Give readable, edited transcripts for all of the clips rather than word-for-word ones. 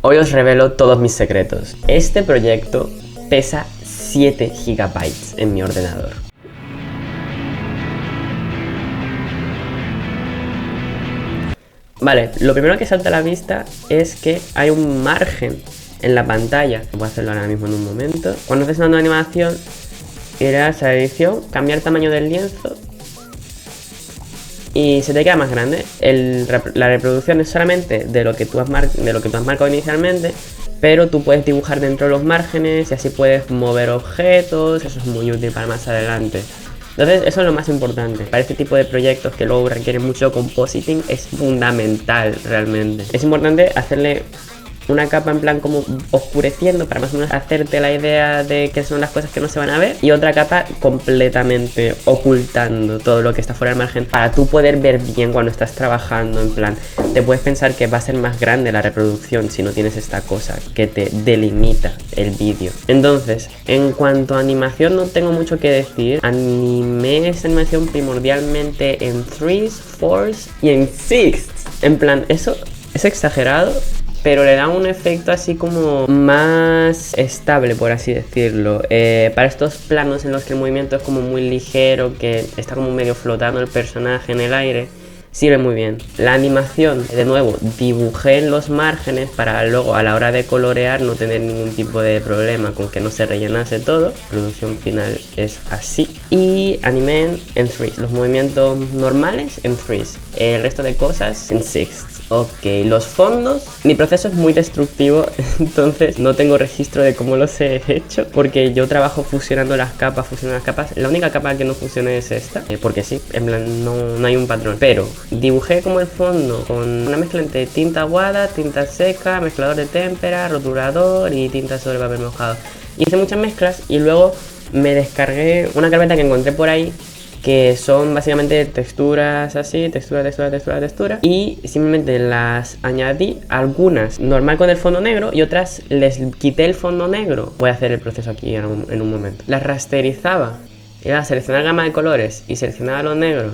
Hoy os revelo todos mis secretos. Este proyecto pesa 7 GB en mi ordenador. Vale, lo primero que salta a la vista es que hay un margen en la pantalla. Voy a hacerlo ahora mismo en un momento. Cuando estés dando animación, irás a edición, cambiar tamaño del lienzo y se te queda más grande. La reproducción es solamente de lo que tú has marcado inicialmente, pero tú puedes dibujar dentro de los márgenes y así puedes mover objetos. Eso es muy útil para más adelante. Entonces eso es lo más importante. Para este tipo de proyectos que luego requieren mucho compositing es fundamental realmente. Es importante hacerle una capa en plan como oscureciendo para más o menos hacerte la idea de qué son las cosas que no se van a ver, y otra capa completamente ocultando todo lo que está fuera del margen para tú poder ver bien cuando estás trabajando. En plan, te puedes pensar que va a ser más grande la reproducción si no tienes esta cosa que te delimita el vídeo. Entonces, en cuanto a animación no tengo mucho que decir. Animé esta animación primordialmente en 3s, 4s y en 6s. En plan, eso es exagerado, pero le da un efecto así como más estable, por así decirlo. Para estos planos en los que el movimiento es como muy ligero, que está como medio flotando el personaje en el aire, sirve muy bien. La animación, de nuevo, dibujé en los márgenes para luego a la hora de colorear no tener ningún tipo de problema con que no se rellenase todo. La producción final es así. Y animé en 3s, los movimientos normales en 3s, el resto de cosas en 6s. Ok, los fondos, mi proceso es muy destructivo, entonces no tengo registro de cómo los he hecho, porque yo trabajo fusionando las capas, La única capa que no funciona es esta, porque sí, en plan no hay un patrón. Pero dibujé como el fondo con una mezcla entre tinta aguada, tinta seca, mezclador de témpera, rotulador y tinta sobre papel mojado. Hice muchas mezclas y luego me descargué una carpeta que encontré por ahí, que son básicamente texturas así, textura, y simplemente las añadí, algunas normal con el fondo negro y otras les quité el fondo negro. Voy a hacer el proceso aquí en un momento. Las rasterizaba, era seleccionar gama de colores y seleccionaba lo negro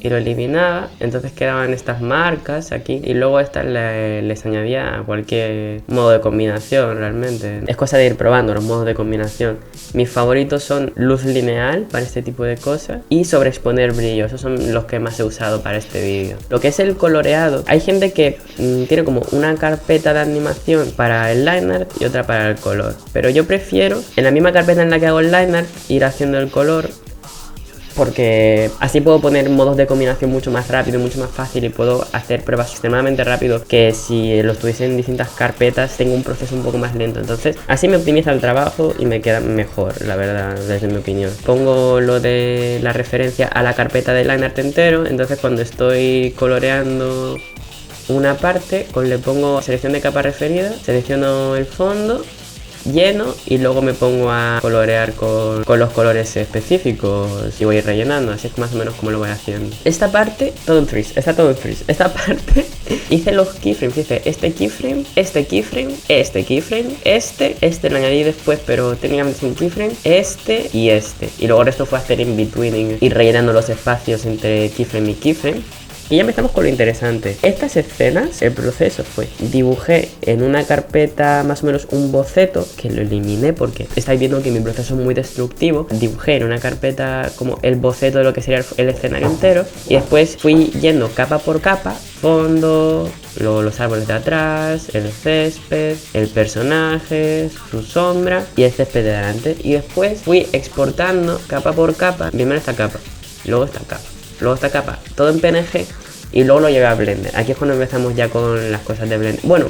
y lo eliminaba, entonces quedaban estas marcas aquí, y luego estas les añadía cualquier modo de combinación. Realmente es cosa de ir probando los modos de combinación. Mis favoritos son luz lineal para este tipo de cosas y sobreexponer brillo. Esos son los que más he usado para este vídeo. Lo que es el coloreado, hay gente que tiene como una carpeta de animación para el line art y otra para el color, pero yo prefiero en la misma carpeta en la que hago el line art ir haciendo el color, porque así puedo poner modos de combinación mucho más rápido y mucho más fácil, y puedo hacer pruebas extremadamente rápido, que si lo estuviese en distintas carpetas tengo un proceso un poco más lento. Entonces así me optimiza el trabajo y me queda mejor, la verdad, desde mi opinión. Pongo lo de la referencia a la carpeta de line art entero, entonces cuando estoy coloreando una parte, le pongo selección de capa referida, selecciono el fondo, lleno y luego me pongo a colorear con los colores específicos y voy rellenando. Así es más o menos como lo voy haciendo. Esta parte, todo en 3s, está todo en 3s. Esta parte hice los keyframes, hice este keyframe, este keyframe, este keyframe, este lo añadí después, pero técnicamente es un keyframe, este, y luego el resto fue hacer in between y rellenando los espacios entre keyframe y keyframe. Y ya empezamos con lo interesante. Estas escenas, el proceso fue: dibujé en una carpeta más o menos un boceto, que lo eliminé porque estáis viendo que mi proceso es muy destructivo. Dibujé en una carpeta como el boceto de lo que sería el escenario entero, y después fui yendo capa por capa: fondo, luego los árboles de atrás, el césped, el personaje, su sombra y el césped de delante. Y después fui exportando capa por capa, primero esta capa, luego esta capa, luego esta capa, todo en PNG, y luego lo llevé a Blender. Aquí es cuando empezamos ya con las cosas de Blender. Bueno,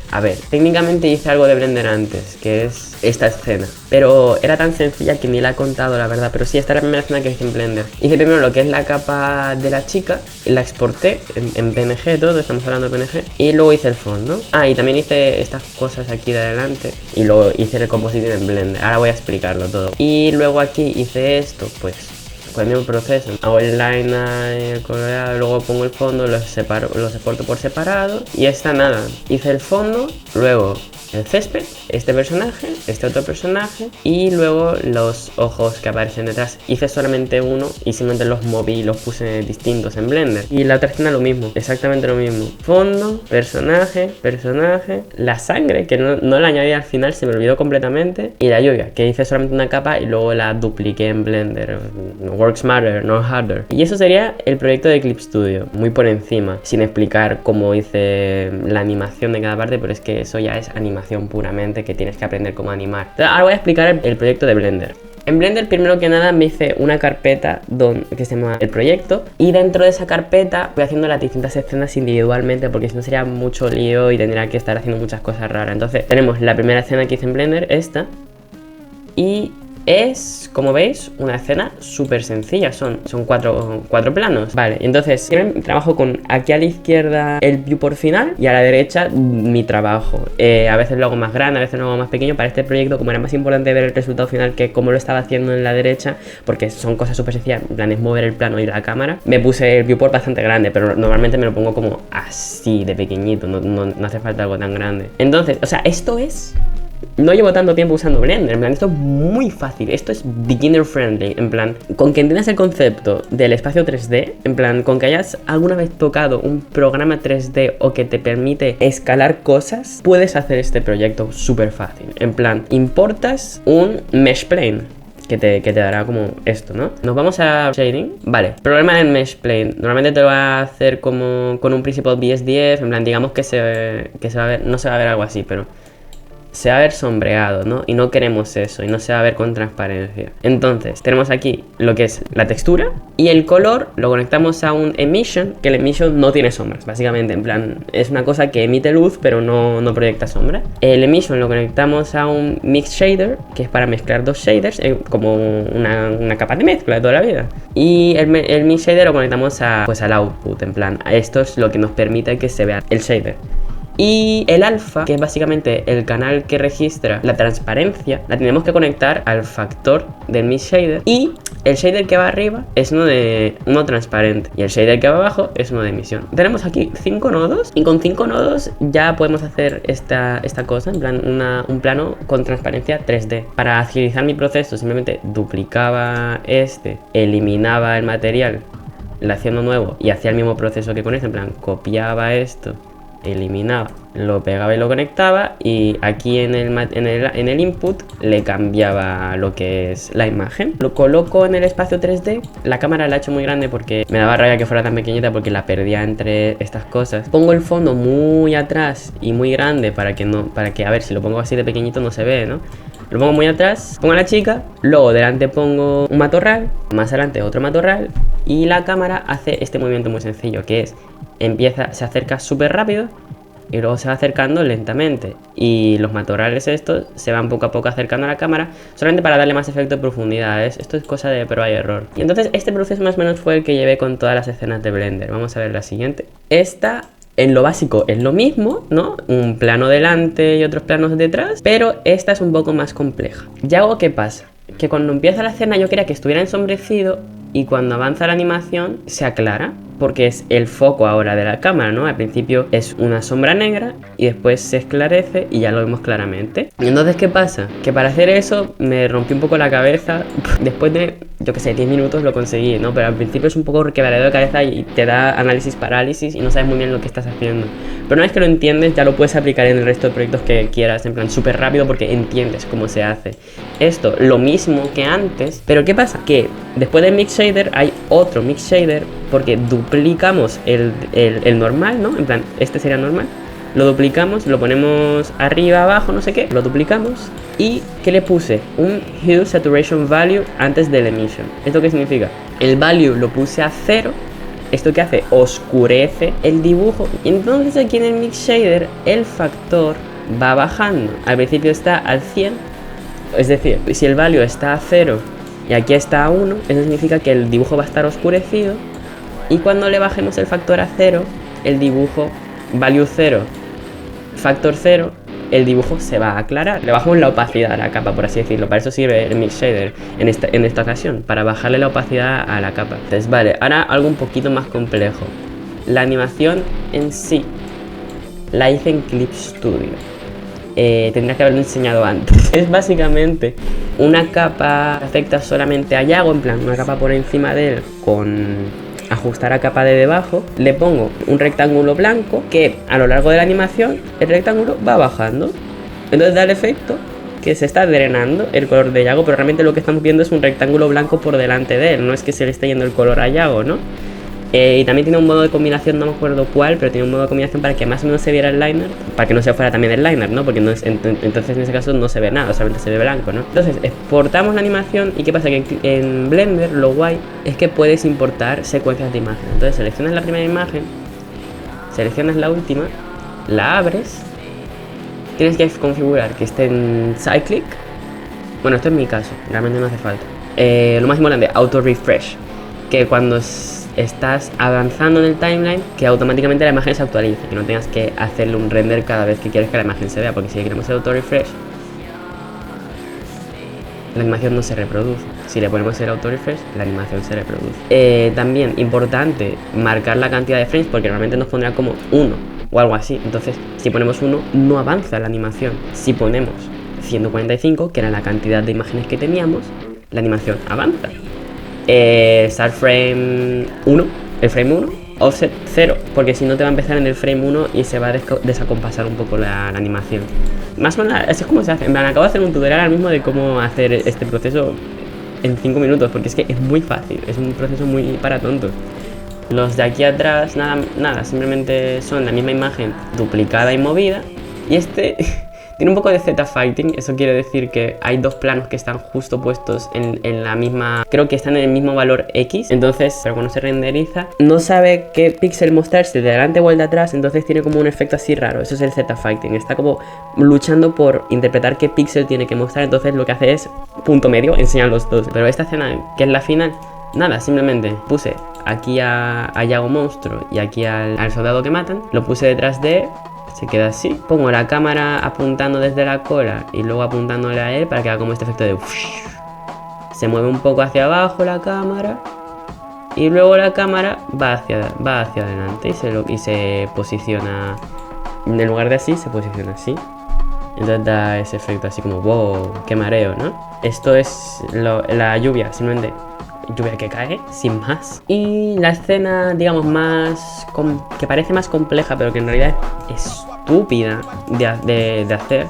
a ver, técnicamente hice algo de Blender antes, que es esta escena, pero era tan sencilla que ni la he contado, la verdad. Pero sí, esta es la primera escena que hice en Blender. Hice primero lo que es la capa de la chica, la exporté en PNG, todo, estamos hablando de PNG, y luego hice el fondo. Ah, y también hice estas cosas aquí de adelante, y luego hice el compositing en Blender. Ahora voy a explicarlo todo. Y luego aquí hice esto, pues con el mismo proceso. Hago el liner y el coloreado, luego pongo el fondo, los exporto por separado. Y esta nada, hice el fondo, luego el césped, este personaje, este otro personaje y luego los ojos que aparecen detrás. Hice solamente uno y simplemente los moví y los puse distintos en Blender. Y la otra escena lo mismo, exactamente lo mismo. Fondo, personaje, la sangre, que no la añadí al final, se me olvidó completamente. Y la lluvia, que hice solamente una capa y luego la dupliqué en Blender. Work smarter, not harder. Y eso sería el proyecto de Clip Studio, muy por encima, sin explicar cómo hice la animación de cada parte, pero es que eso ya es animación puramente, que tienes que aprender cómo animar. Entonces, ahora voy a explicar el proyecto de Blender. En Blender, primero que nada, me hice una carpeta que se llama el proyecto, y dentro de esa carpeta voy haciendo las distintas escenas individualmente, porque si no sería mucho lío y tendría que estar haciendo muchas cosas raras. Entonces tenemos la primera escena que hice en Blender, esta, y es, como veis, una escena súper sencilla, son cuatro planos. Vale, entonces trabajo con aquí a la izquierda el viewport final y a la derecha mi trabajo. A veces lo hago más grande, a veces lo hago más pequeño. Para este proyecto, como era más importante ver el resultado final que cómo lo estaba haciendo en la derecha, porque son cosas súper sencillas, en plan es mover el plano y la cámara, me puse el viewport bastante grande, pero normalmente me lo pongo como así de pequeñito, no hace falta algo tan grande. Entonces, o sea, esto es... No llevo tanto tiempo usando Blender, en plan, esto es muy fácil, esto es beginner friendly, en plan, con que entiendas el concepto del espacio 3D, en plan, con que hayas alguna vez tocado un programa 3D o que te permite escalar cosas, puedes hacer este proyecto súper fácil. En plan, importas un mesh plane, que te dará como esto, ¿no? Nos vamos a shading. Vale, problema del mesh plane. Normalmente te lo va a hacer como con un Principled BSDF, en plan, digamos que se va a ver, no se va a ver algo así, pero se va a ver sombreado, ¿no? Y no queremos eso, y no se va a ver con transparencia. Entonces, tenemos aquí lo que es la textura, y el color lo conectamos a un emission, que el emission no tiene sombras, básicamente, en plan, es una cosa que emite luz, pero no proyecta sombra. El emission lo conectamos a un mix shader, que es para mezclar dos shaders, como una capa de mezcla de toda la vida. Y el mix shader lo conectamos pues al output, en plan, esto es lo que nos permite que se vea el shader. Y el alfa, que es básicamente el canal que registra la transparencia, la tenemos que conectar al factor del mix shader. Y el shader que va arriba es uno transparente, y el shader que va abajo es uno de emisión. Tenemos aquí 5 nodos, y con 5 nodos ya podemos hacer esta cosa, en plan un plano con transparencia 3D. Para agilizar mi proceso, simplemente duplicaba eliminaba el material, le hacía uno nuevo y hacía el mismo proceso que con en plan, copiaba esto, eliminaba, lo pegaba y lo conectaba, y aquí en el input le cambiaba lo que es la imagen. Lo coloco en el espacio 3D. La cámara la he hecho muy grande porque me daba rabia que fuera tan pequeñita, porque la perdía entre estas cosas. Pongo el fondo muy atrás y muy grande para que a ver, si lo pongo así de pequeñito no se ve, ¿no? Lo pongo muy atrás, pongo a la chica, luego delante pongo un matorral, más adelante otro matorral, y la cámara hace este movimiento muy sencillo, que es se acerca súper rápido y luego se va acercando lentamente, y los matorrales estos se van poco a poco acercando a la cámara, solamente para darle más efecto de profundidad. Esto es cosa de prueba y error. Y entonces este proceso más o menos fue el que llevé con todas las escenas de Blender. Vamos a ver la siguiente. Esta, en lo básico, es lo mismo, ¿no? Un plano delante y otros planos detrás, pero esta es un poco más compleja. ¿Y algo qué pasa? Que cuando empieza la escena yo quería que estuviera ensombrecido, y cuando avanza la animación se aclara, porque es el foco ahora de la cámara, ¿no? Al principio es una sombra negra y después se esclarece y ya lo vemos claramente. Y entonces, ¿qué pasa? Que para hacer eso me rompí un poco la cabeza. Después de, yo qué sé, 10 minutos lo conseguí, ¿no? Pero al principio es un poco quebradero de cabeza y te da análisis parálisis y no sabes muy bien lo que estás haciendo. Pero una vez que lo entiendes, ya lo puedes aplicar en el resto de proyectos que quieras, en plan súper rápido, porque entiendes cómo se hace. Esto, lo mismo que antes, pero ¿qué pasa? Que después del mix shader hay otro mix shader, porque duplicamos el normal, ¿no? En plan, este sería normal. Lo duplicamos, lo ponemos arriba, abajo, no sé qué, lo duplicamos. ¿Y qué le puse? Un Hue Saturation Value antes del Emission. ¿Esto qué significa? El value lo puse a 0. ¿Esto qué hace? Oscurece el dibujo. Y entonces aquí en el mix shader el factor va bajando. Al principio está al 100. Es decir, si el value está a 0 y aquí está a 1, eso significa que el dibujo va a estar oscurecido. Y cuando le bajemos el factor a 0, el dibujo, value 0, factor 0, el dibujo se va a aclarar. Le bajamos la opacidad a la capa, por así decirlo. Para eso sirve el mix shader en esta ocasión, para bajarle la opacidad a la capa. Entonces, vale, ahora algo un poquito más complejo. La animación en sí la hice en Clip Studio. tendrías que haberlo enseñado antes. Es básicamente una capa que afecta solamente a Yago, en plan, una capa por encima de él con ajustar a capa de debajo. Le pongo un rectángulo blanco que a lo largo de la animación el rectángulo va bajando. Entonces da el efecto que se está drenando el color de Yago, pero realmente lo que estamos viendo es un rectángulo blanco por delante de él, no es que se le esté yendo el color a Yago, ¿no? Y también tiene un modo de combinación, no me acuerdo cuál, pero tiene un modo de combinación para que más o menos se viera el liner, para que no se fuera también el liner, ¿no? Porque no es, entonces en ese caso no se ve nada, solamente se ve blanco, ¿no? Entonces exportamos la animación y ¿qué pasa? Que en Blender lo guay es que puedes importar secuencias de imagen. Entonces seleccionas la primera imagen, seleccionas la última, la abres, tienes que configurar que esté en cyclic. Bueno, esto es mi caso, realmente no hace falta. Lo más importante, auto refresh, que cuando estás avanzando en el timeline, que automáticamente la imagen se actualice, que no tengas que hacerle un render cada vez que quieres que la imagen se vea, porque si queremos el auto refresh, la animación no se reproduce. Si le ponemos el auto refresh, la animación se reproduce. También importante marcar la cantidad de frames, porque normalmente nos pondrá como 1 o algo así. Entonces, si ponemos 1, no avanza la animación. Si ponemos 145, que era la cantidad de imágenes que teníamos, la animación avanza. Start frame 1, el frame 1, offset 0, porque si no te va a empezar en el frame 1 y se va a desacompasar un poco la animación. Más o menos así es como se hace. En plan, acabo de hacer un tutorial ahora mismo de cómo hacer este proceso en 5 minutos, porque es que es muy fácil, es un proceso muy para tontos. Los de aquí atrás, nada, simplemente son la misma imagen duplicada y movida. Y este tiene un poco de Z-Fighting, eso quiere decir que hay dos planos que están justo puestos en la misma, creo que están en el mismo valor X. Entonces, pero cuando se renderiza, no sabe qué píxel mostrarse de delante o el de atrás, entonces tiene como un efecto así raro. Eso es el Z-Fighting, está como luchando por interpretar qué píxel tiene que mostrar. Entonces lo que hace es, punto medio, enseñar los dos. Pero esta escena, que es la final, nada, simplemente puse aquí a Yago monstruo y aquí al soldado que matan, lo puse detrás de... Se queda así. Pongo la cámara apuntando desde la cola y luego apuntándole a él para que haga como este efecto de... Se mueve un poco hacia abajo la cámara y luego la cámara va hacia adelante y se posiciona... En lugar de así, se posiciona así. Entonces da ese efecto así como wow, qué mareo, ¿no? Esto es la lluvia, simplemente lluvia que cae, sin más. Y la escena, digamos, que parece más compleja, pero que en realidad es estúpida de hacer,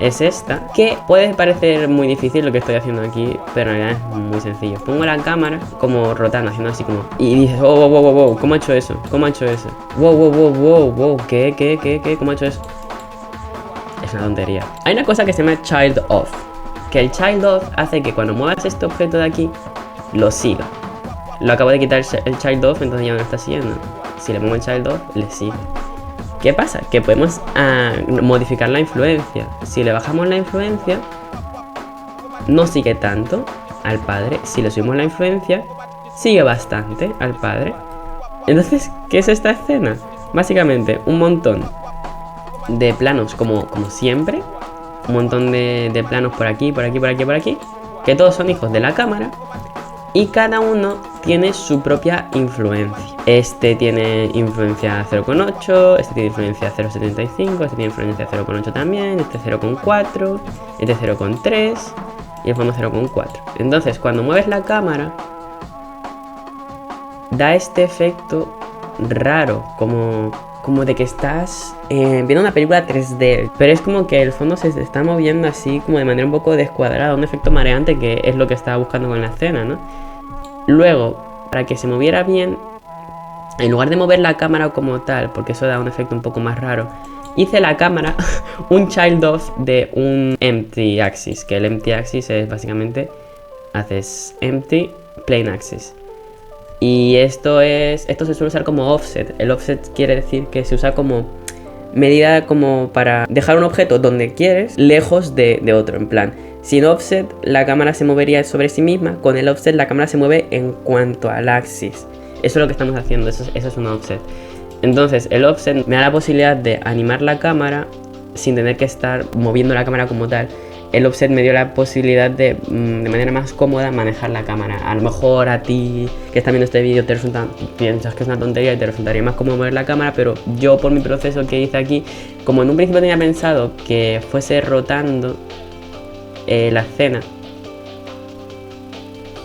es esta, que puede parecer muy difícil lo que estoy haciendo aquí, pero en realidad es muy sencillo. Pongo la cámara como rotando, haciendo así como... Y dices, oh, wow, ¿cómo ha hecho eso? ¿Cómo ha hecho eso? Wow, ¿qué? ¿Cómo ha hecho eso? Es una tontería. Hay una cosa que se llama Child Off, que el Child Off hace que cuando muevas este objeto de aquí, lo siga. Lo acabo de quitar el Child Off, entonces ya no lo está siguiendo. Si le pongo el Child Off, le sigue. ¿Qué pasa? Que podemos modificar la influencia. Si le bajamos la influencia, no sigue tanto al padre. Si le subimos la influencia, sigue bastante al padre. Entonces, ¿qué es esta escena? Básicamente, un montón de planos como siempre. Un montón de planos por aquí, que todos son hijos de la cámara. Y cada uno tiene su propia influencia. Este tiene influencia 0,8, este tiene influencia 0,75, este tiene influencia 0,8 también, este 0,4, este 0,3 y el fondo 0,4. Entonces, cuando mueves la cámara, da este efecto raro, como de que estás viendo una película 3D, pero es como que el fondo se está moviendo así como de manera un poco descuadrada, un efecto mareante que es lo que estaba buscando con la escena, ¿no? Luego, para que se moviera bien, en lugar de mover la cámara como tal, porque eso da un efecto un poco más raro, hice la cámara un child off de un empty axis, que el empty axis es básicamente, haces empty plane axis. Y esto se suele usar como offset. El offset quiere decir que se usa como medida como para dejar un objeto donde quieres, lejos de otro. En plan, sin offset la cámara se movería sobre sí misma, con el offset la cámara se mueve en cuanto al axis. Eso es lo que estamos haciendo, eso es un offset. Entonces el offset me da la posibilidad de animar la cámara sin tener que estar moviendo la cámara como tal. el offset me dio la posibilidad de manera más cómoda manejar la cámara. A lo mejor a ti que estás viendo este vídeo piensas que es una tontería y te resultaría más cómodo mover la cámara, pero yo por mi proceso que hice aquí, como en un principio tenía pensado que fuese rotando la escena,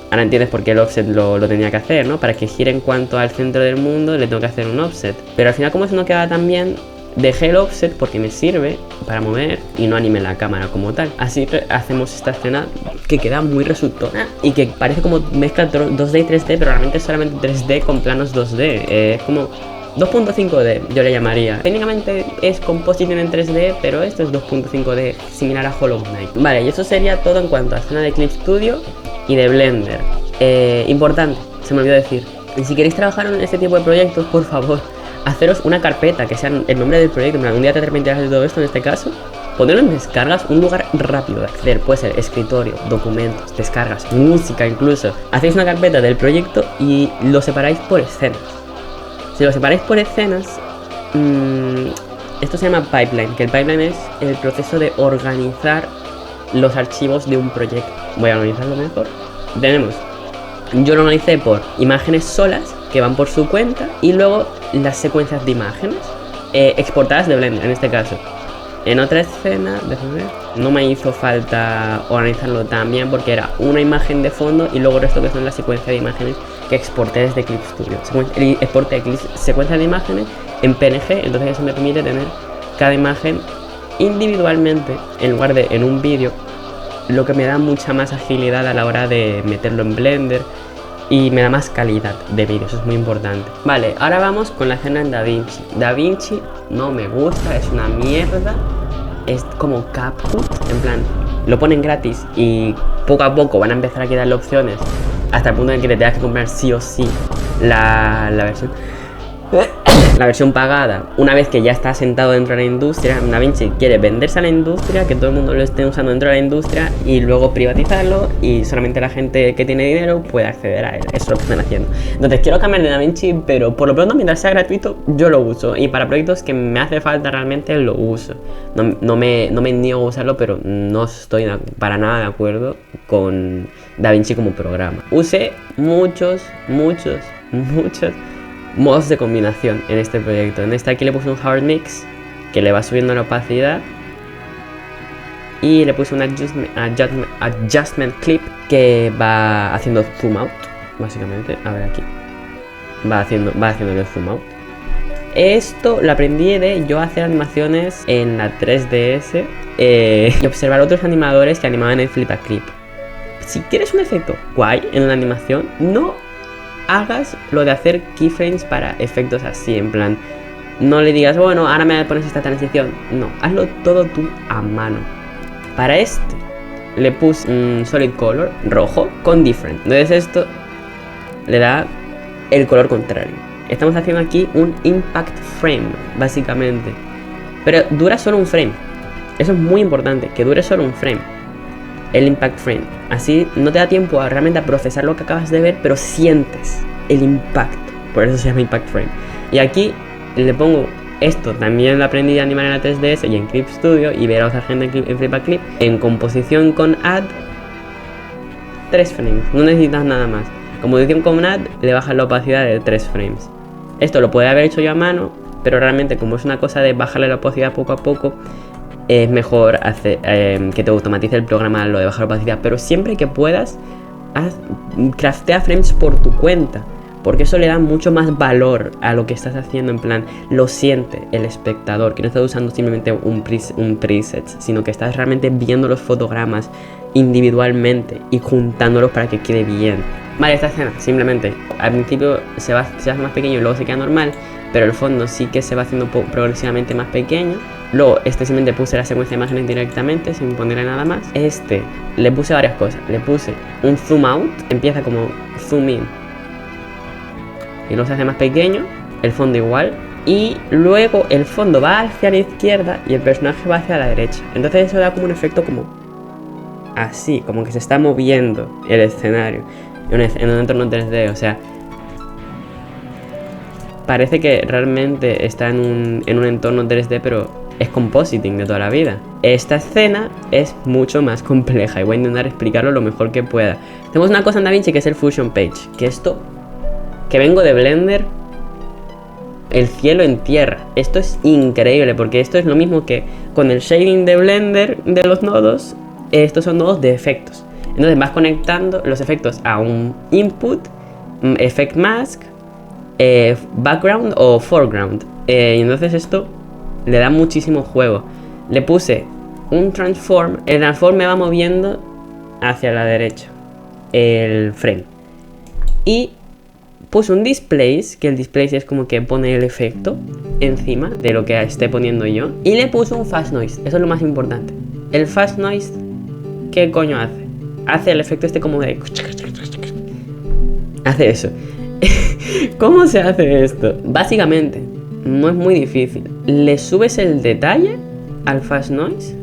ahora entiendes por qué el offset lo tenía que hacer, ¿no? Para que gire en cuanto al centro del mundo le tengo que hacer un offset. Pero al final, como eso no quedaba tan bien, dejé el offset porque me sirve para mover y no animé la cámara como tal. Así hacemos esta escena que queda muy resultona y que parece como mezcla 2D y 3D, pero realmente es solamente 3D con planos 2D. Es como 2.5D, yo le llamaría. Técnicamente es compositing en 3D, pero esto es 2.5D, similar a Hollow Knight. Vale, y eso sería todo en cuanto a escena de Clip Studio y de Blender. Importante, se me olvidó decir. Y si queréis trabajar en este tipo de proyectos, por favor, haceros una carpeta que sea el nombre del proyecto. Un día te arrepentirás de todo esto, en este caso. Ponerlo en descargas, un lugar rápido de acceder. Puede ser escritorio, documentos, descargas, música incluso. Hacéis una carpeta del proyecto y lo separáis por escenas. Si lo separáis por escenas, esto se llama pipeline, que el pipeline es el proceso de organizar los archivos de un proyecto. Voy a organizarlo mejor. Yo lo organicé por imágenes solas, que van por su cuenta, y luego las secuencias de imágenes exportadas de Blender, en este caso. En otra escena, déjame ver, no me hizo falta organizarlo tan bien porque era una imagen de fondo y luego el resto que son la secuencia de imágenes que exporté desde Clip Studio. Exporté secuencia de imágenes en PNG, entonces eso me permite tener cada imagen individualmente en lugar de en un vídeo, lo que me da mucha más agilidad a la hora de meterlo en Blender y me da más calidad de vídeo, eso es muy importante. Vale, ahora vamos con la escena en DaVinci. DaVinci no me gusta, es una mierda, es como CapCut, en plan, lo ponen gratis y poco a poco van a empezar a quitarle opciones hasta el punto en que te tengas que comprar sí o sí la versión pagada. Una vez que ya está sentado dentro de la industria, DaVinci quiere venderse a la industria, que todo el mundo lo esté usando dentro de la industria y luego privatizarlo y solamente la gente que tiene dinero puede acceder a él. Eso es lo que están haciendo. Entonces quiero cambiar de DaVinci, pero por lo pronto mientras sea gratuito yo lo uso y para proyectos que me hace falta realmente lo uso. No me niego a usarlo, pero no estoy para nada de acuerdo con DaVinci como programa. Usé muchos modos de combinación en este proyecto. En este aquí le puse un hard mix que le va subiendo la opacidad y le puse un adjustment clip que va haciendo zoom out, básicamente. A ver, aquí va haciendo el zoom out. Esto lo aprendí de yo hacer animaciones en la 3DS y observar otros animadores que animaban en Flip a Clip. Si quieres un efecto guay en una animación, no hagas lo de hacer keyframes para efectos así, en plan, no le digas, bueno, ahora me pones esta transición. No, hazlo todo tú a mano. Para este le puse un solid color rojo con different. Entonces esto le da el color contrario. Estamos haciendo aquí un impact frame, básicamente. Pero dura solo un frame. Eso es muy importante, que dure solo un frame. El impact frame. Así no te da tiempo realmente a procesar lo que acabas de ver, pero sientes el impacto. Por eso se llama impact frame. Y aquí le pongo esto. También lo aprendí a animar en la 3DS y en Clip Studio. Y ver a otra gente en Flip a Clip. En composición con Add, 3 frames. No necesitas nada más. Composición con Add, le bajas la opacidad de 3 frames. Esto lo podría haber hecho yo a mano, pero realmente como es una cosa de bajarle la opacidad poco a poco, es mejor hacer, que te automatice el programa lo de bajar opacidad. Pero siempre que puedas, craftea frames por tu cuenta, porque eso le da mucho más valor a lo que estás haciendo. En plan, lo siente el espectador, que no estás usando simplemente un preset, sino que estás realmente viendo los fotogramas individualmente y juntándolos para que quede bien. Vale, esta escena simplemente al principio se hace más pequeño y luego se queda normal, pero el fondo sí que se va haciendo progresivamente más pequeño. Luego simplemente puse la secuencia de imágenes directamente sin ponerle nada más. Le puse varias cosas. Le puse un zoom out, empieza como zoom in y luego se hace más pequeño, el fondo igual, y luego el fondo va hacia la izquierda y el personaje va hacia la derecha. Entonces eso da como un efecto como así, como que se está moviendo el escenario en un entorno 3D, o sea, parece que realmente está en un entorno 3D, pero es compositing de toda la vida. Esta escena es mucho más compleja y voy a intentar explicarlo lo mejor que pueda. Tenemos una cosa en DaVinci que es el Fusion Page, que esto, que vengo de Blender, el cielo en tierra. Esto es increíble porque esto es lo mismo que con el shading de Blender de los nodos. Estos son nodos de efectos. Entonces vas conectando los efectos a un input, effect mask, background o foreground. Y entonces esto le da muchísimo juego. Le puse un transform. El transform me va moviendo hacia la derecha el frame. Y puse un displace, que el displace es como que pone el efecto encima de lo que esté poniendo yo. Y le puse un fast noise. Eso es lo más importante. El fast noise, ¿qué coño hace? Hace el efecto este como de... Hace eso. ¿Cómo se hace esto? Básicamente, no es muy difícil. Le subes el detalle al fast noise.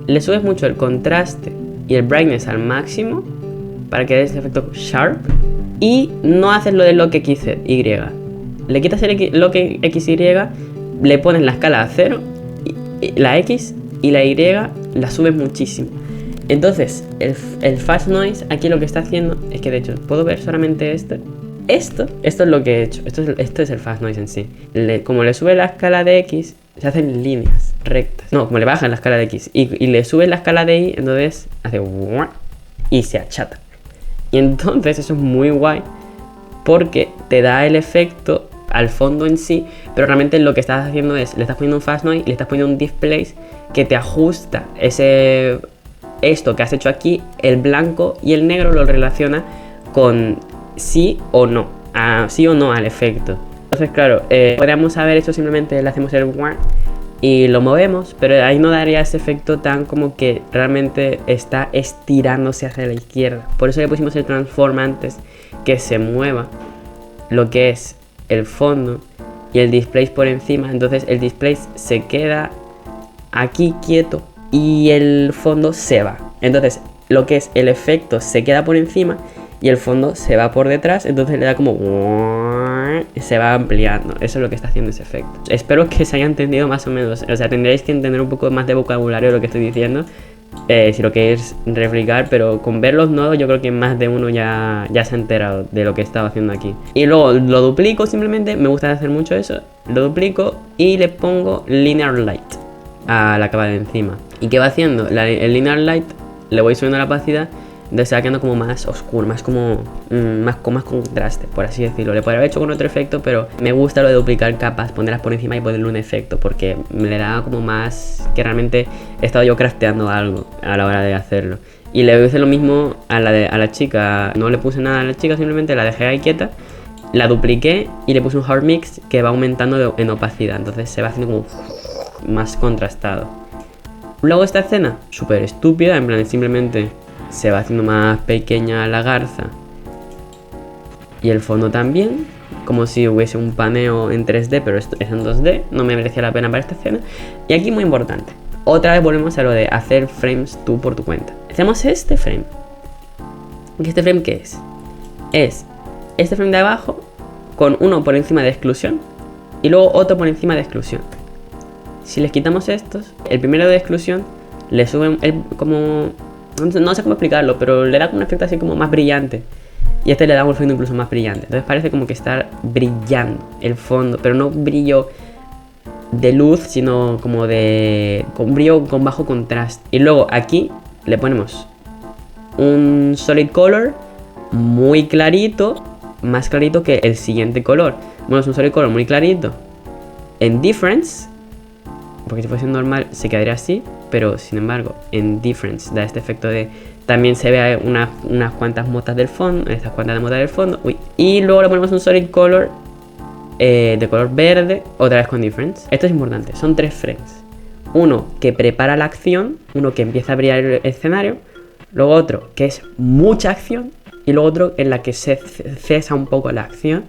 Le subes mucho el contraste y el brightness al máximo para que dé ese efecto sharp. Y no haces lo de lock XY. Le quitas el lock XY, le pones la escala a 0, la X y la Y la subes muchísimo. Entonces, el fast noise aquí lo que está haciendo es que, de hecho, puedo ver solamente esto. Esto es lo que he hecho. Esto es el fast noise en sí. Como le sube la escala de X, se hacen líneas rectas. No, como le bajan la escala de X y le sube la escala de Y, entonces hace y se achata. Y entonces eso es muy guay porque te da el efecto al fondo en sí, pero realmente lo que estás haciendo es, le estás poniendo un fast noise y le estás poniendo un displace que te ajusta esto que has hecho aquí, el blanco y el negro lo relaciona con sí o no al efecto. Entonces claro, podríamos haber hecho simplemente, le hacemos el one y lo movemos, pero ahí no daría ese efecto tan como que realmente está estirándose hacia la izquierda. Por eso le pusimos el transform antes, que se mueva lo que es el fondo y el displace por encima. Entonces el displace se queda aquí quieto y el fondo se va. Entonces lo que es el efecto se queda por encima y el fondo se va por detrás, entonces le da como... se va ampliando. Eso es lo que está haciendo ese efecto. Espero que se haya entendido más o menos. O sea, tendréis que entender un poco más de vocabulario de lo que estoy diciendo, si lo queréis replicar, pero con ver los nodos yo creo que más de uno ya se ha enterado de lo que estaba haciendo aquí. Y luego lo duplico simplemente, me gusta hacer mucho eso. Lo duplico y le pongo Linear Light a la capa de encima. ¿Y qué va haciendo? El Linear Light le voy subiendo la opacidad, entonces se va quedando como más oscuro, más como con más contraste, por así decirlo. Le podría haber hecho con otro efecto, pero me gusta lo de duplicar capas, ponerlas por encima y ponerle un efecto, porque me le da como más que realmente he estado yo crafteando algo a la hora de hacerlo. Y le hice lo mismo a la chica, no le puse nada a la chica, simplemente la dejé ahí quieta, la dupliqué y le puse un hard mix que va aumentando en opacidad, entonces se va haciendo como más contrastado. Luego esta escena, súper estúpida, en plan simplemente se va haciendo más pequeña la garza y el fondo también, como si hubiese un paneo en 3D, pero esto es en 2D, no me merecía la pena para esta escena. Y aquí muy importante, otra vez volvemos a lo de hacer frames tú por tu cuenta. Hacemos este frame. ¿Y este frame qué es? Es este frame de abajo con uno por encima de exclusión y luego otro por encima de exclusión. Si les quitamos estos, el primero de exclusión le suben como... no sé cómo explicarlo, pero le da un efecto así como más brillante. Y este le da un efecto incluso más brillante. Entonces parece como que está brillando el fondo, pero no brillo de luz, sino como con brillo con bajo contraste. Y luego aquí le ponemos un solid color muy clarito, más clarito que el siguiente color. Bueno, es un solid color muy clarito en difference, porque si fuese normal se quedaría así, pero sin embargo en difference da este efecto de también se ve unas cuantas motas del fondo, estas cuantas motas del fondo. Uy. Y luego le ponemos un solid color de color verde, otra vez con difference. Esto es importante, son 3 frames. Uno que prepara la acción, uno que empieza a brillar el escenario, luego otro que es mucha acción y luego otro en la que se cesa un poco la acción,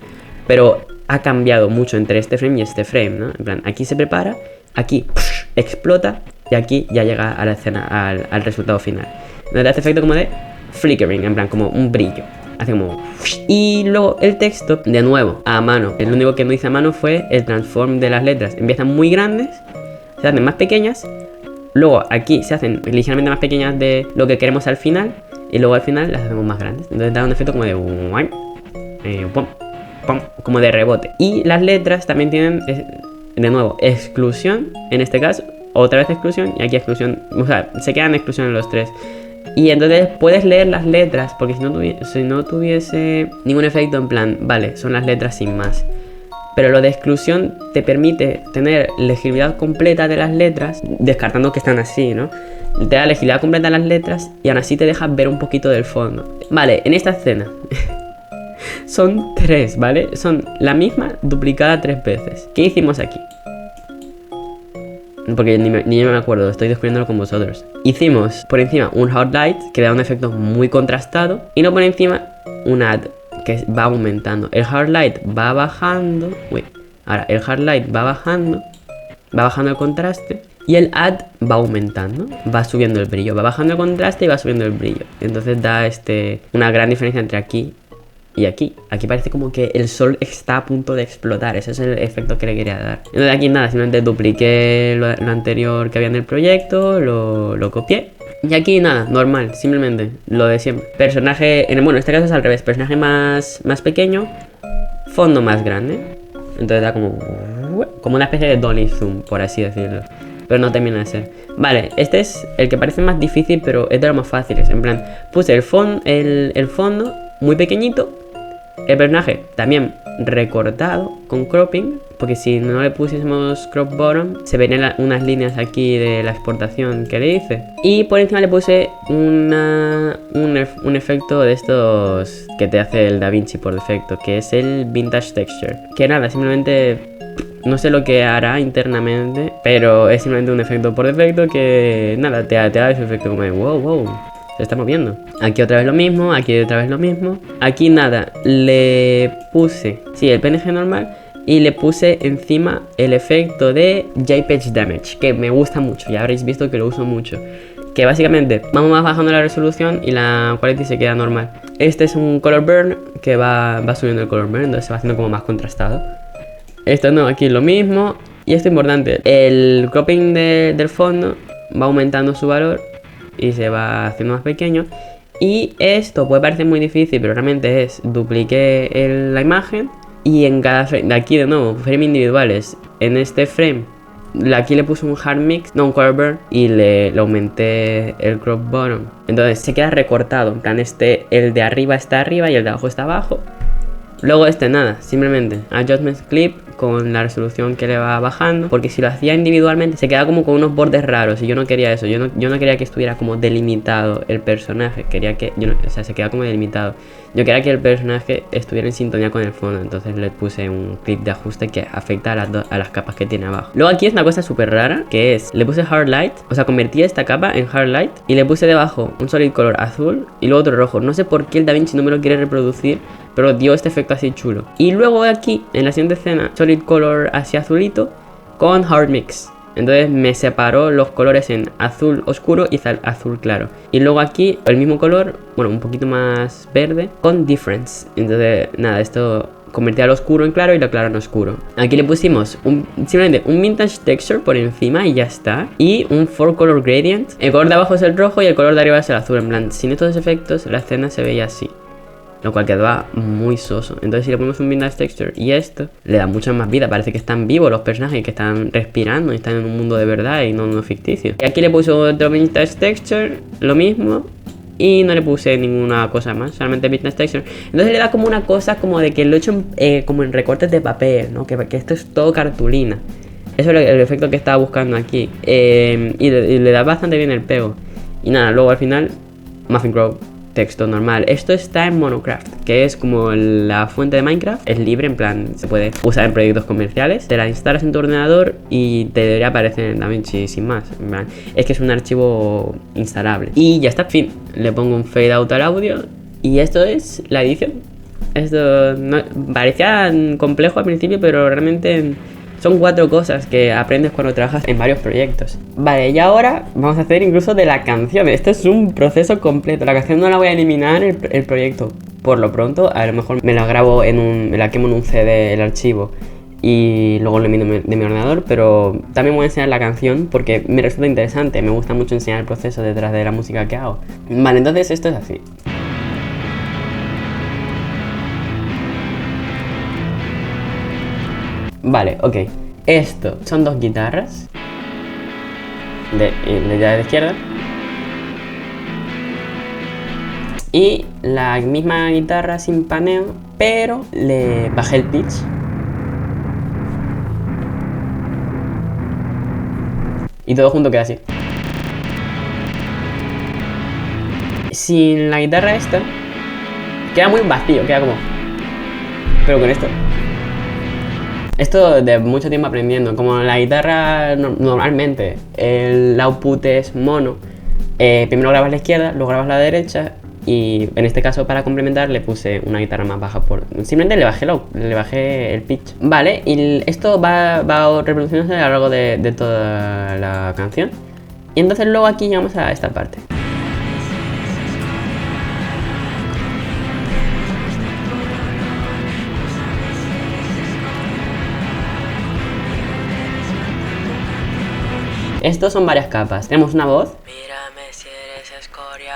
pero ha cambiado mucho entre este frame y este frame, ¿no? En plan, aquí se prepara, aquí explota y aquí ya llega a la escena, al resultado final. Nos da este efecto como de flickering, en plan como un brillo. hace como... Y luego el texto, de nuevo, a mano. El único que no hice a mano fue el transform de las letras. Empiezan muy grandes, se hacen más pequeñas. Luego aquí se hacen ligeramente más pequeñas de lo que queremos al final. Y luego al final las hacemos más grandes. Entonces da un efecto como de... pum, pum, como de rebote. Y las letras también tienen, de nuevo, exclusión. En este caso, otra vez exclusión. Y aquí exclusión. O sea, se quedan exclusión en los tres. Y entonces puedes leer las letras. Porque si no tuviese ningún efecto, en plan, vale, son las letras sin más. Pero lo de exclusión te permite tener legibilidad completa de las letras, descartando que están así, ¿no? Te da legibilidad completa de las letras y aún así te deja ver un poquito del fondo. Vale, en esta escena son tres, ¿vale? Son la misma duplicada 3 veces. ¿Qué hicimos aquí? Porque ni yo me acuerdo, estoy descubriéndolo con vosotros. Hicimos por encima un hard light que le da un efecto muy contrastado. Y no por encima un add que va aumentando. El hard light va bajando. Uy, ahora el hard light va bajando el contraste. Y el add va aumentando, va subiendo el brillo. Va bajando el contraste y va subiendo el brillo. Entonces da una gran diferencia entre aquí y aquí. Aquí parece como que el sol está a punto de explotar. Ese es el efecto que le quería dar. Entonces aquí nada, simplemente dupliqué lo anterior que había en el proyecto, lo copié. Y aquí nada, normal, simplemente lo de siempre. Personaje, bueno, en este caso es al revés. Personaje más pequeño, fondo más grande. Entonces da como una especie de dolly zoom, por así decirlo. Pero no termina de ser. Vale, este es el que parece más difícil, pero es de los más fáciles. En plan, puse el fondo muy pequeñito. El personaje también recortado con cropping, porque si no le pusiésemos crop bottom se verían unas líneas aquí de la exportación que le hice. Y por encima le puse un efecto de estos que te hace el DaVinci por defecto, que es el Vintage Texture. Que nada, simplemente no sé lo que hará internamente, pero es simplemente un efecto por defecto que nada, te da ese efecto como de wow. Se está moviendo. Aquí otra vez lo mismo, aquí otra vez lo mismo. Aquí nada, le puse, sí, el PNG normal. Y le puse encima el efecto de JPEG Damage, que me gusta mucho, ya habréis visto que lo uso mucho. Que básicamente vamos más bajando la resolución y la quality se queda normal. Este es un color burn que va subiendo el color burn, entonces se va haciendo como más contrastado. Esto no, aquí lo mismo. Y esto es importante, el cropping del fondo va aumentando su valor y se va haciendo más pequeño. Y esto puede parecer muy difícil, pero realmente dupliqué la imagen. Y en cada frame, de aquí de nuevo, frame individuales. En este frame, aquí le puse un hard mix, no un color burn, y le aumenté el crop bottom. Entonces se queda recortado, en plan el de arriba está arriba y el de abajo está abajo. Luego nada, simplemente adjustment clip con la resolución que le va bajando, porque si lo hacía individualmente se queda como con unos bordes raros y yo no quería eso. Yo no quería que estuviera como delimitado el personaje, quería que se queda como delimitado. Yo quería que el personaje estuviera en sintonía con el fondo, entonces le puse un clip de ajuste que afecta a las capas que tiene abajo. Luego aquí es una cosa súper rara, que es, le puse hard light, o sea, convertí esta capa en hard light y le puse debajo un solid color azul y luego otro rojo. No sé por qué el DaVinci no me lo quiere reproducir, pero dio este efecto así chulo. Y luego aquí, en la siguiente escena, solid color así azulito con hard mix. Entonces me separó los colores en azul oscuro y azul claro. Y luego aquí el mismo color, bueno, un poquito más verde, con difference. Entonces nada, esto convertía lo oscuro en claro y lo claro en oscuro. Aquí le pusimos simplemente un vintage texture por encima y ya está. Y un 4-color gradient. El color de abajo es el rojo y el color de arriba es el azul. En plan, sin estos efectos la escena se veía así, lo cual quedaba muy soso. Entonces si le ponemos un vintage texture y esto, le da mucha más vida. Parece que están vivos los personajes, que están respirando y están en un mundo de verdad y no ficticio. Y aquí le puse otro vintage texture, lo mismo, y no le puse ninguna cosa más, solamente vintage texture. Entonces le da como una cosa como de que lo he hecho como en recortes de papel, ¿no? Que esto es todo cartulina. Eso es el efecto que estaba buscando aquí. Y le da bastante bien el pego. Y nada, luego al final, Muffin Crow, texto normal. Esto está en Monocraft, que es como la fuente de Minecraft. Es libre, en plan, se puede usar en proyectos comerciales. Te la instalas en tu ordenador y te debería aparecer en DaVinci sin más. En plan, es que es un archivo instalable. Y ya está, fin. Le pongo un fade out al audio y esto es la edición. Esto no, parecía complejo al principio, pero realmente son 4 cosas que aprendes cuando trabajas en varios proyectos. Vale, y ahora vamos a hacer incluso de la canción. Esto es un proceso completo. La canción no la voy a eliminar el proyecto, por lo pronto. A lo mejor me la grabo me la quemo en un CD el archivo y luego lo elimino de mi ordenador, pero también voy a enseñar la canción porque me resulta interesante, me gusta mucho enseñar el proceso detrás de la música que hago. Vale, entonces esto es así. Vale, ok. Esto son dos guitarras de la izquierda y la misma guitarra sin paneo, pero le bajé el pitch. Y todo junto queda así. Sin la guitarra esta, queda muy vacío, queda como... Pero con esto... Esto de mucho tiempo aprendiendo. Como la guitarra normalmente el output es mono, primero grabas la izquierda, luego grabas la derecha. Y en este caso, para complementar, le puse una guitarra más baja simplemente le bajé el pitch. Vale, y esto va reproduciéndose a lo largo de toda la canción. Y entonces luego aquí llegamos a esta parte. Estos son varias capas. Tenemos una voz. Mírame si eres escoria,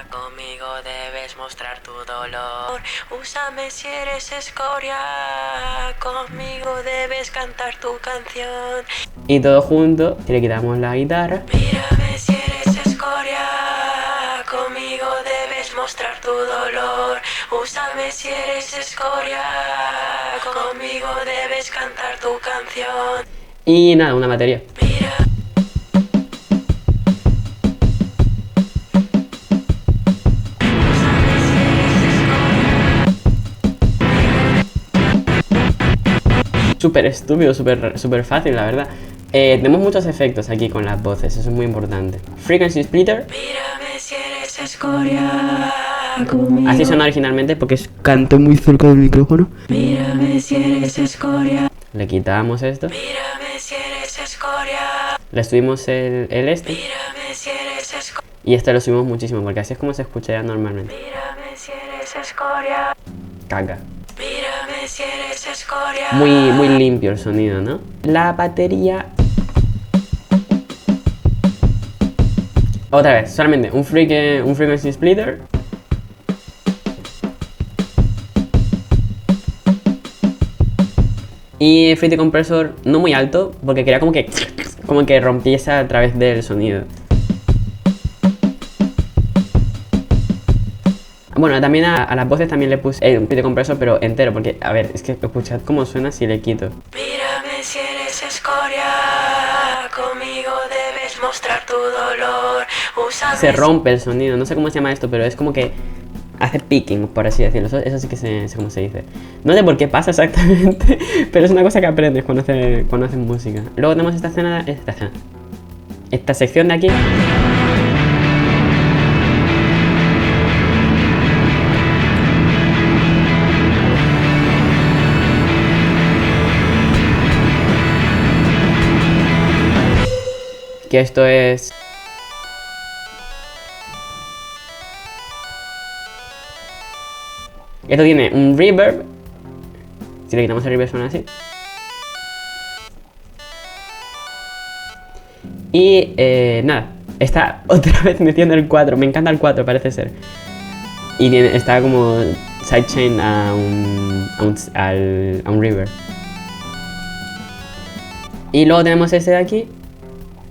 conmigo debes mostrar tu dolor. Úsame si eres escoria, conmigo debes cantar tu canción. Y todo junto, si le quitamos la guitarra. Mírame si eres escoria, conmigo debes mostrar tu dolor. Úsame si eres escoria, conmigo debes cantar tu canción. Y nada, una batería. Súper estúpido, súper fácil, la verdad. Tenemos muchos efectos aquí con las voces, eso es muy importante. Frequency Splitter. Mírame si eres escoria. Así suena originalmente porque canto muy cerca del micrófono. Mírame si eres escoria. Le quitamos esto. Mírame si eres escoria. Le subimos el este. Mírame si eres escoria. Y este lo subimos muchísimo porque así es como se escucharía normalmente. Mírame si eres escoria. Caca. Mírame si eres escoria. Muy limpio el sonido, ¿no? La batería. Otra vez, solamente un frequency splitter. Y Fade compresor no muy alto, porque quería como que rompiese a través del sonido. Bueno, también a las voces también le puse un Fade compresor, pero entero, porque, a ver, es que escuchad cómo suena si le quito. Mírame si eres escoria, conmigo debes mostrar tu dolor. Úsame. Se rompe el sonido, no sé cómo se llama esto, pero es como que hace picking, por así decirlo. Eso sí que sé cómo se dice. No sé por qué pasa exactamente, pero es una cosa que aprendes cuando haces música. Luego tenemos esta sección de aquí. Que esto es... Esto tiene un reverb. Si le quitamos el reverb suena así. Y nada, está otra vez metiendo el 4. Me encanta el 4, parece ser. Y está como sidechain a un reverb. Y luego tenemos este de aquí.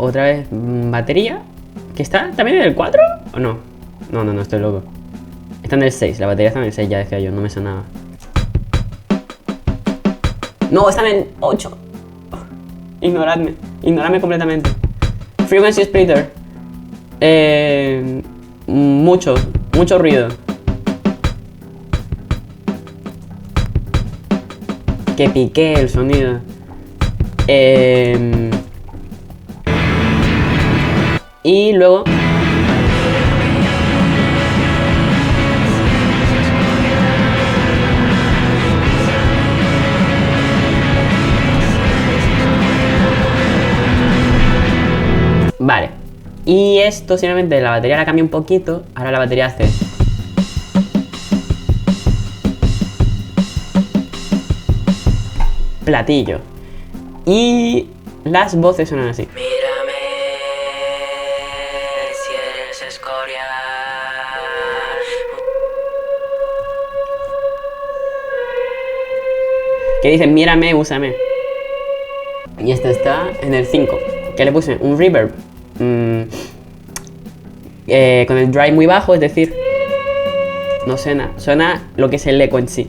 Otra vez batería. ¿Que está también en el 4? ¿O no? No, estoy loco. Está en el 6, la batería está en el 6, ya decía yo, no me sonaba. No, está en el 8. Ignoradme completamente. Frequency splitter. Mucho ruido. Que piqué el sonido. Y luego... Vale. Y esto simplemente la batería la cambia un poquito. Ahora la batería hace... platillo. Y las voces suenan así. Mírame si eres escoria. Que dicen, mírame, úsame. Y este está en el 5, que le puse un reverb con el drive muy bajo, es decir, no suena lo que es el eco en sí.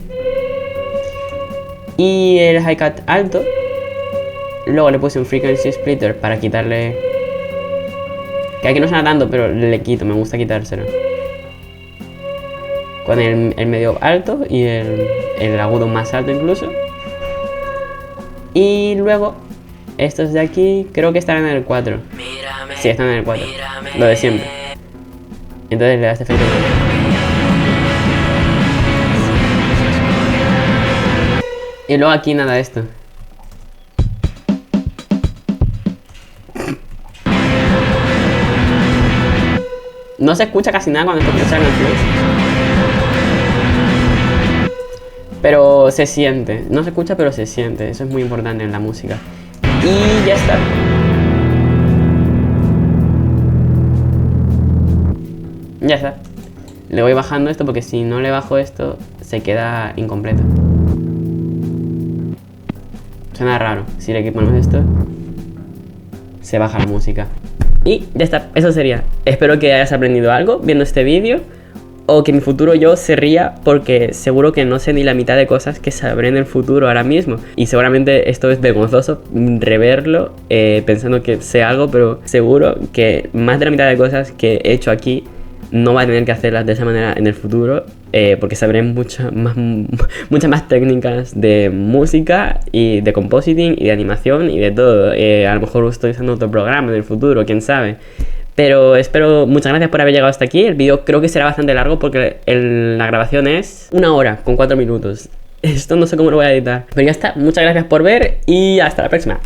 Y el hi-hat alto, luego le puse un frequency splitter para quitarle, que aquí no suena tanto, pero le quito, me gusta quitárselo. Con el medio alto y el agudo más alto incluso. Y luego estos de aquí creo que estarán en el 4. Mírame, Sí, están en el 4. mírame. Lo de siempre. Entonces le da este efecto. Y luego aquí nada de esto. No se escucha casi nada cuando esto escucha en el Flux. Pero se siente. No se escucha, pero se siente. Eso es muy importante en la música. Y ya está. Ya está. Le voy bajando esto porque si no le bajo esto se queda incompleto. Suena raro. Si le ponemos esto se baja la música. Y ya está. Eso sería. Espero que hayas aprendido algo viendo este vídeo. O que en mi futuro yo se ría porque seguro que no sé ni la mitad de cosas que sabré en el futuro ahora mismo. Y seguramente esto es vergonzoso reverlo pensando que sé algo, pero seguro que más de la mitad de cosas que he hecho aquí no va a tener que hacerlas de esa manera en el futuro. Porque sabré muchas más técnicas de música y de compositing y de animación y de todo. A lo mejor estoy usando otro programa en el futuro, quién sabe. Pero espero, muchas gracias por haber llegado hasta aquí. El vídeo creo que será bastante largo porque la grabación es 1 hora con 4 minutos. Esto no sé cómo lo voy a editar. Pero ya está, muchas gracias por ver y hasta la próxima.